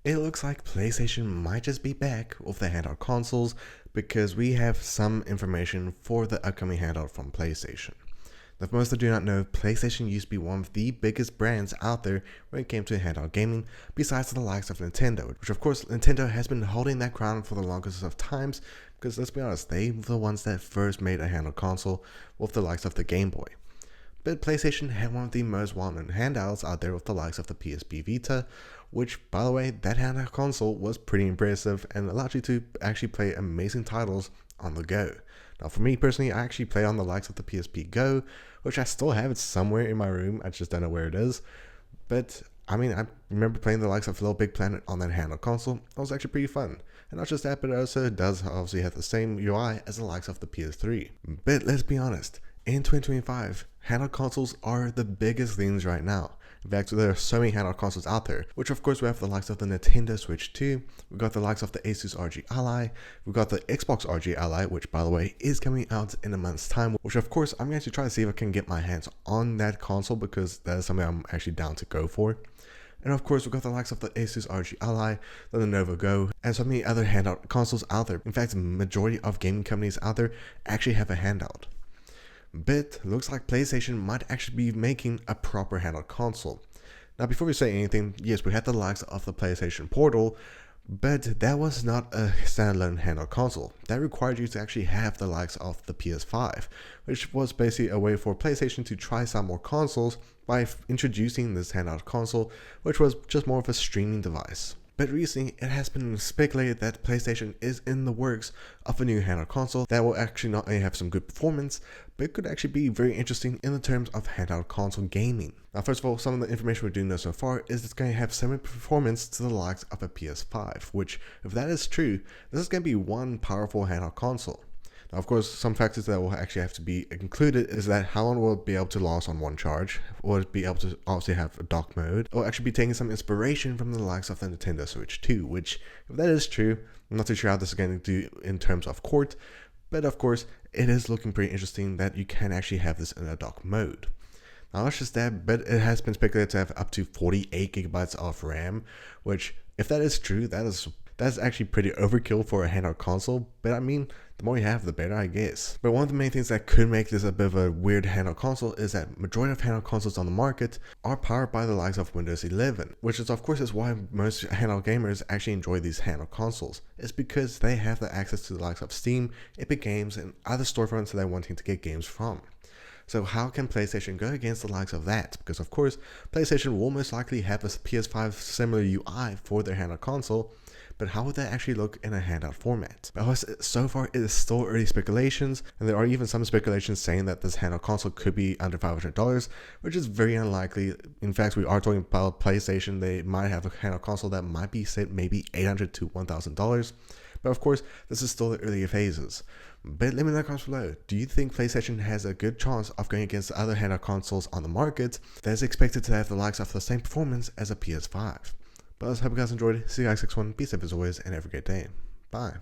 It looks like PlayStation might just be back with the handheld consoles because we have some information for the upcoming handheld from PlayStation. Now, for most that do not know, PlayStation used to be one of the biggest brands out there when it came to handheld gaming, besides the likes of Nintendo, which of course Nintendo has been holding that crown for the longest of times because let's be honest, they were the ones that first made a handheld console with the likes of the Game Boy. But PlayStation had one of the most well-known handhelds out there with the likes of the PSP Vita, which, by the way, that handheld console was pretty impressive and allowed you to actually play amazing titles on the go. Now, for me personally, I actually play on the likes of the PSP Go, which I still have it somewhere in my room. I just don't know where it is. But I mean, I remember playing the likes of Little Big Planet on that handheld console. It was actually pretty fun. And not just that, but it also does obviously have the same UI as the likes of the PS3. But let's be honest, in 2025, handheld consoles are the biggest things right now. In fact, there are so many handheld consoles out there, which of course we have the likes of the Nintendo Switch 2, we've got the likes of the Asus RG Ally, we've got the Xbox RG Ally, which by the way is coming out in a month's time, which of course I'm going to try to see if I can get my hands on that console because that is something I'm actually down to go for. And of course, we've got the likes of the Asus RG Ally, the Lenovo Go, and so many other handheld consoles out there. In fact, the majority of gaming companies out there actually have a handheld. But looks like PlayStation might actually be making a proper handheld console. Now, before we say anything, yes, we had the likes of the PlayStation Portal, but that was not a standalone handheld console. That required you to actually have the likes of the PS5, which was basically a way for PlayStation to try some more consoles by introducing this handheld console, which was just more of a streaming device. But recently, it has been speculated that PlayStation is in the works of a new handheld console that will actually not only have some good performance, but it could actually be very interesting in the terms of handheld console gaming. Now, first of all, some of the information we do know so far is it's going to have similar performance to the likes of a PS5, which, if that is true, this is going to be one powerful handheld console. Now, of course, some factors that will actually have to be included is that how long will it be able to last on one charge? Will it be able to obviously have a dock mode? Or actually be taking some inspiration from the likes of the Nintendo Switch 2, which, if that is true, I'm not too sure how this is going to do in terms of port, but of course, it is looking pretty interesting that you can actually have this in a dock mode. Now, not just that, but it has been speculated to have up to 48 gigabytes of RAM, which, if that is true, that's actually pretty overkill for a handheld console, but I mean, the more you have, the better, I guess. But one of the main things that could make this a bit of a weird handheld console is that majority of handheld consoles on the market are powered by the likes of Windows 11, which is of course is why most handheld gamers actually enjoy these handheld consoles. It's because they have the access to the likes of Steam, Epic Games, and other storefronts that they're wanting to get games from. So how can PlayStation go against the likes of that? Because of course, PlayStation will most likely have a PS5 similar UI for their handheld console, but how would that actually look in a handheld format? But so far, it is still early speculations, and there are even some speculations saying that this handheld console could be under $500, which is very unlikely. In fact, we are talking about PlayStation. They might have a handheld console that might be set maybe $800 to $1,000. But of course, this is still the early phases. But let me know in the comments below. Do you think PlayStation has a good chance of going against other handheld consoles on the market that is expected to have the likes of the same performance as a PS5? But I hope you guys enjoyed. See you guys next one. Be safe as always, and have a great day. Bye.